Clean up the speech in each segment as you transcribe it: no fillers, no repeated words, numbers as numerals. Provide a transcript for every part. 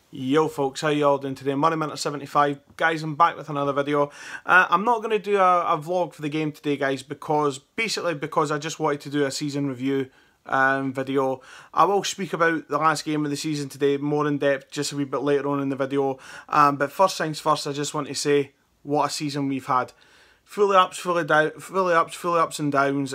Yo folks, how you all doing today? Money Minute 75. Guys, I'm back with another video. I'm not going to do a vlog for the game today, guys, because I just wanted to do a season review video. I will speak about the last game of the season today more in depth just a wee bit later on in the video. But first things first, I just want to say what a season we've had. Fully ups, fully ups and downs.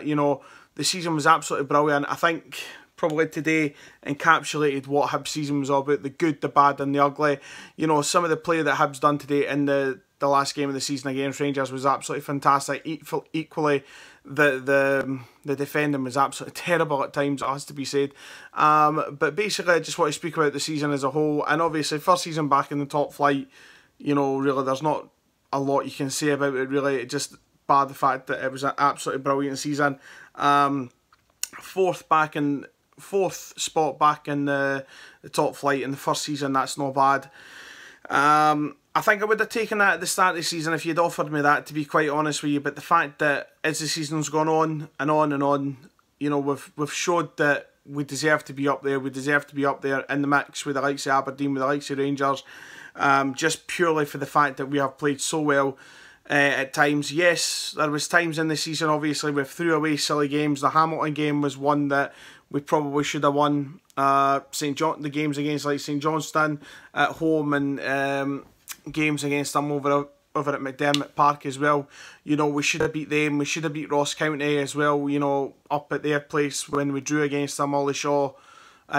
You know, the season was absolutely brilliant. I think probably today encapsulated what Hibs season was all about, the good, the bad and the ugly. You know, some of the play that Hibs done today in the last game of the season against Rangers was absolutely fantastic. Equally, the defending was absolutely terrible at times, it has to be said. But basically, I just want to speak about the season as a whole. And obviously, first season back in the top flight, you know, really there's not a lot you can say about it, really. It just bar the fact that it was an absolutely brilliant season. Fourth spot back in the top flight in the first season, that's not bad. I think I would have taken that at the start of the season if you'd offered me that, to be quite honest with you. But the fact that as the season's gone on and on and on, you know, we've showed that we deserve to be up there. We deserve to be up there in the mix with the likes of Aberdeen, with the likes of Rangers, just purely for the fact that we have played so well at times. Yes, there was times in the season, obviously, we threw away silly games. The Hamilton game was one that we probably should have won. The games against like St Johnstone at home and games against them over at McDermott Park as well. You know, we should have beat them. We should have beat Ross County as well, you know, up at their place when we drew against them, Ollie Shaw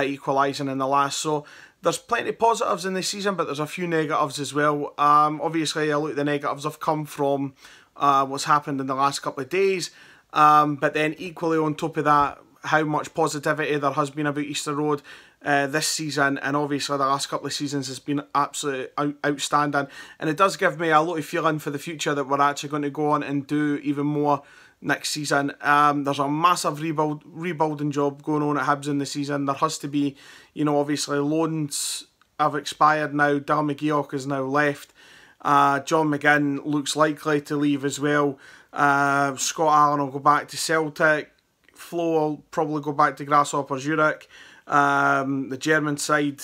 equalising in the last. So there's plenty of positives in this season, but there's a few negatives as well. Obviously, a lot of the negatives have come from what's happened in the last couple of days. But then equally on top of that, how much positivity there has been about Easter Road this season, and obviously the last couple of seasons has been absolutely outstanding, and it does give me a lot of feeling for the future that we're actually going to go on and do even more next season. There's a massive rebuilding job going on at Hibs in the season. There has to be, you know, obviously loans have expired now. Dal McGeoch has now left. John McGinn looks likely to leave as well. Scott Allen will go back to Celtic. Flo will probably go back to Grasshopper Zurich. The German side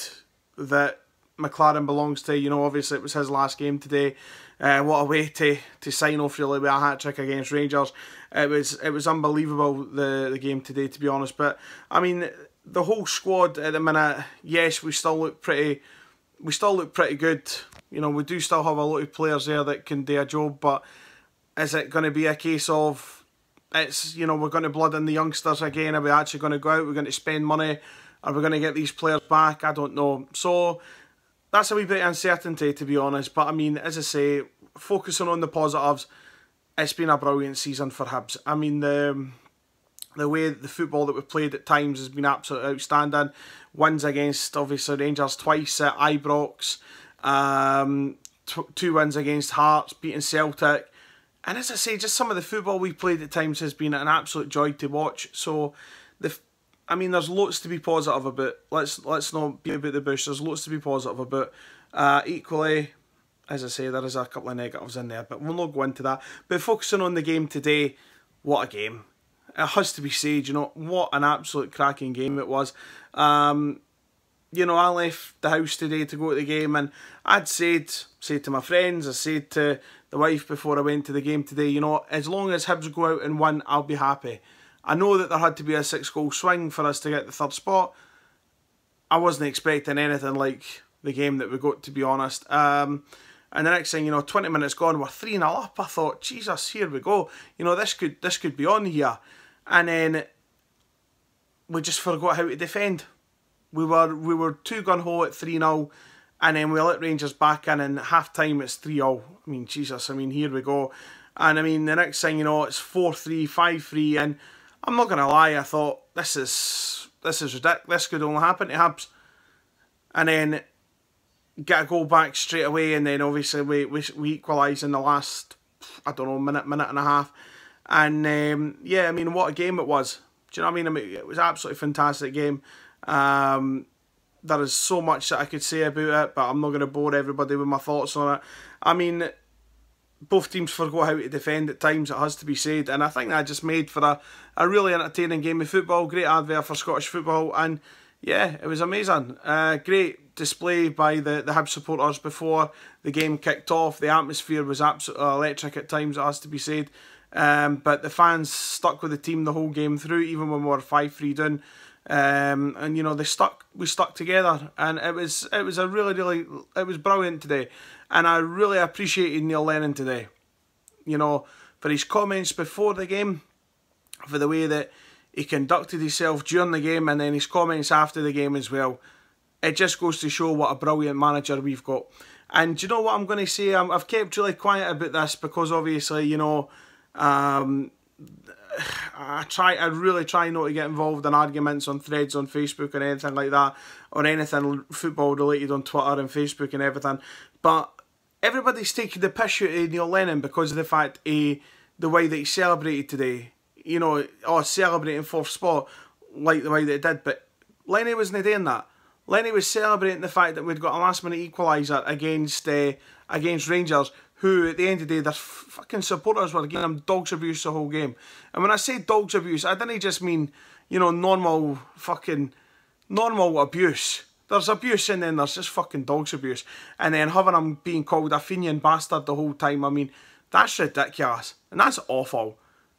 that McLaren belongs to, you know, obviously it was his last game today. What a way to sign off really with a hat-trick against Rangers. It was unbelievable, the game today, to be honest. But I mean, the whole squad at the minute, yes, we still look pretty good. You know, we do still have a lot of players there that can do a job, but is it going to be a case of you know, we're going to blood in the youngsters again? Are we actually going to go out? We're going to spend money? Are we going to get these players back? I don't know. So that's a wee bit of uncertainty, to be honest. But I mean, as I say, focusing on the positives, it's been a brilliant season for Hibs. I mean, the way the football that we've played at times has been absolutely outstanding. Wins against, obviously, Rangers twice at Ibrox. 2 wins against Hearts, beating Celtic. And as I say, just some of the football we played at times has been an absolute joy to watch. So, I mean, there's lots to be positive about. Let's not beat about the bush. There's lots to be positive about. Equally, as I say, there is a couple of negatives in there, but we'll not go into that. But focusing on the game today, what a game. It has to be said, you know, what an absolute cracking game it was. You know, I left the house today to go to the game, and I'd said to my friends, I said to the wife before I went to the game today, you know, as long as Hibs go out and win, I'll be happy. I know that there had to be a 6-goal swing for us to get the third spot. I wasn't expecting anything like the game that we got, to be honest. And the next thing, you know, 20 minutes gone, we're 3-0 up. I thought, Jesus, here we go. You know, this could be on here. And then we just forgot how to defend. We were too gun-ho at 3-0, and then we let Rangers back in half-time it's 3-0. I mean, Jesus, I mean, here we go. And I mean, the next thing you know, it's 4-3, 5-3, and I'm not going to lie, I thought, this is ridiculous. This could only happen to Hibs. And then get a goal back straight away, and then obviously we equalise in the last, I don't know, minute and a half. And yeah, I mean, what a game it was. Do you know what I mean? It was an absolutely fantastic game. There is so much that I could say about it, but I'm not going to bore everybody with my thoughts on it. I mean, both teams forgot how to defend at times, it has to be said, and I think that just made for a really entertaining game of football. Great advert for Scottish football, and yeah, it was amazing. Great display by the Hibs supporters before the game kicked off. The atmosphere was absolutely electric at times, it has to be said. But the fans stuck with the team the whole game through, even when we were 5-3 down. And you know, we stuck together, and it was a really it was brilliant today, and I really appreciated Neil Lennon today, you know, for his comments before the game, for the way that he conducted himself during the game, and then his comments after the game as well. It just goes to show what a brilliant manager we've got. And do you know what I'm going to say? I've kept really quiet about this because obviously, you know, I really try not to get involved in arguments on threads on Facebook or anything like that, or anything football related on Twitter and Facebook and everything. But everybody's taking the piss out of Neil Lennon because of the fact the way that he celebrated today. You know, celebrating fourth spot like the way that it did. But Lenny wasn't doing that. Lenny was celebrating the fact that we'd got a last minute equaliser against Rangers, who at the end of the day, their fucking supporters were giving them dogs abuse the whole game. And when I say dogs abuse, I didn't just mean, you know, normal abuse. There's abuse and then there's just fucking dogs abuse. And then having them being called a Fenian bastard the whole time, I mean, that's ridiculous. And that's awful.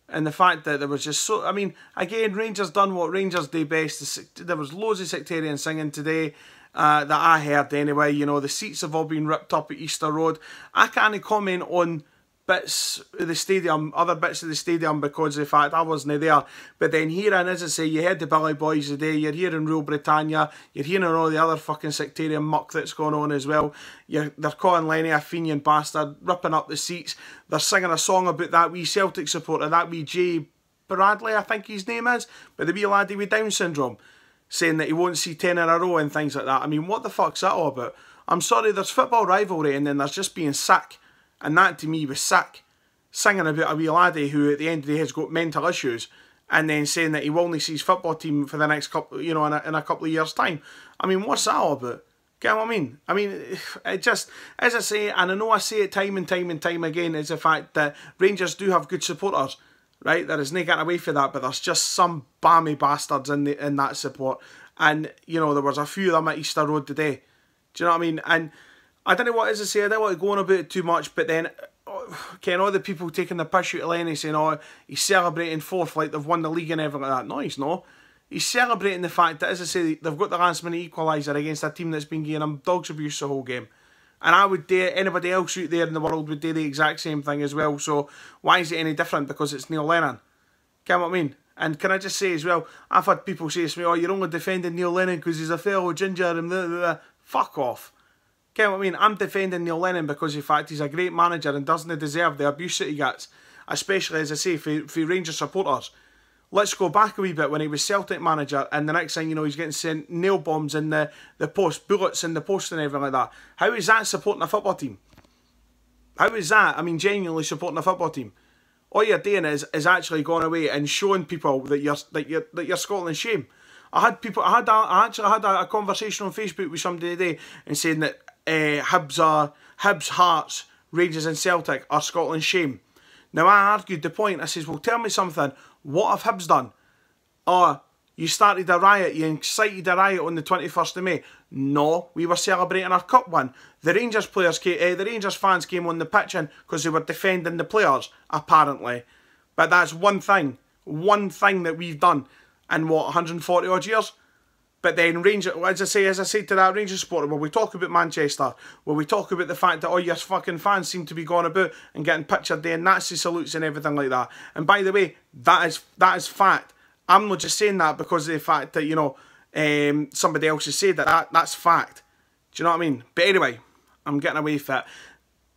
And the fact that there was just so... I mean, again, Rangers done what Rangers do best. There was loads of sectarian singing today that I heard anyway. You know, the seats have all been ripped up at Easter Road. I can't comment on bits of the stadium, other bits of the stadium, because of the fact I wasn't there. But then hearing, as I say, you heard the Billy Boys today, you're hearing Rule Britannia, you're hearing all the other fucking sectarian muck that's going on as well. They're calling Lenny a Fenian bastard, ripping up the seats. They're singing a song about that wee Celtic supporter, that wee Jay Bradley, I think his name is, but the wee laddie with Down syndrome, saying that he won't see 10 in a row and things like that. I mean, what the fuck's that all about? I'm sorry, there's football rivalry and then there's just being sick. And that to me was sick. Singing about a wee laddie who at the end of the day has got mental issues, and then saying that he will only see his football team for the next couple, you know, in a couple of years' time. I mean, what's that all about? Get what I mean? I mean, it just, as I say, and I know I say it time and time again, is the fact that Rangers do have good supporters, right? There is no getting away for that, but there's just some balmy bastards in that support. And, you know, there was a few of them at Easter Road today. Do you know what I mean? And I don't know what, as I say, I don't want to go on about it too much, but then, Ken, all the people taking the piss out of Lenny saying, oh, he's celebrating fourth like they've won the league and everything like that. No, he's not. He's celebrating the fact that, as I say, they've got the last minute equaliser against a team that's been giving him dogs abuse the whole game. And I would dare, anybody else out there in the world would do the exact same thing as well. So why is it any different? Because it's Neil Lennon. Get what I mean? And can I just say as well, I've had people say to me, oh, you're only defending Neil Lennon because he's a fellow ginger and blah, blah, blah. Fuck off. Get what I mean? I'm defending Neil Lennon because of the fact he's a great manager and doesn't deserve the abuse that he gets. Especially, as I say, for Rangers supporters. Let's go back a wee bit when he was Celtic manager, and the next thing you know, he's getting sent nail bombs in the post, bullets in the post and everything like that. How is that supporting a football team? How is that, I mean, genuinely supporting a football team? All you're doing is actually going away and showing people that you're Scotland's shame. I actually had a conversation on Facebook with somebody today and saying that Hibs, Hearts, Rangers and Celtic are Scotland's shame. Now I argued the point. I says, well, tell me something. What have Hibs done? Oh, you started a riot. You incited a riot on the 21st of May. No, we were celebrating our cup win. The Rangers fans came on the pitch because they were defending the players, apparently. But that's one thing that we've done in what, 140 odd years. But then Rangers, as I said to that Rangers supporter, well, we talk about Manchester, well, we talk about the fact that all your fucking fans seem to be going about and getting pictured there, Nazi salutes and everything like that. And by the way, that is fact. I'm not just saying that because of the fact that, you know, somebody else has said that. That's fact. Do you know what I mean? But anyway, I'm getting away from it.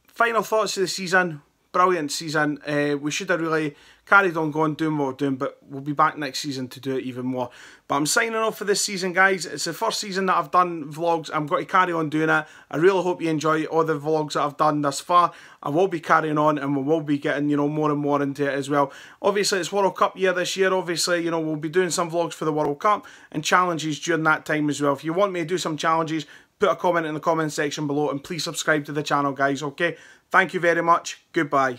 Final thoughts of the season. Brilliant season. We should have really carried on going, doing what we're doing, but we'll be back next season to do it even more. But I'm signing off for this season, guys. It's the first season that I've done vlogs. I'm going to carry on doing it. I really hope you enjoy all the vlogs that I've done thus far. I will be carrying on, and we will be getting, you know, more and more into it as well. Obviously, it's World Cup year this year. Obviously, you know, we'll be doing some vlogs for the World Cup and challenges during that time as well. If you want me to do some challenges, put a comment in the comment section below, and please subscribe to the channel, guys, okay? Thank you very much. Goodbye.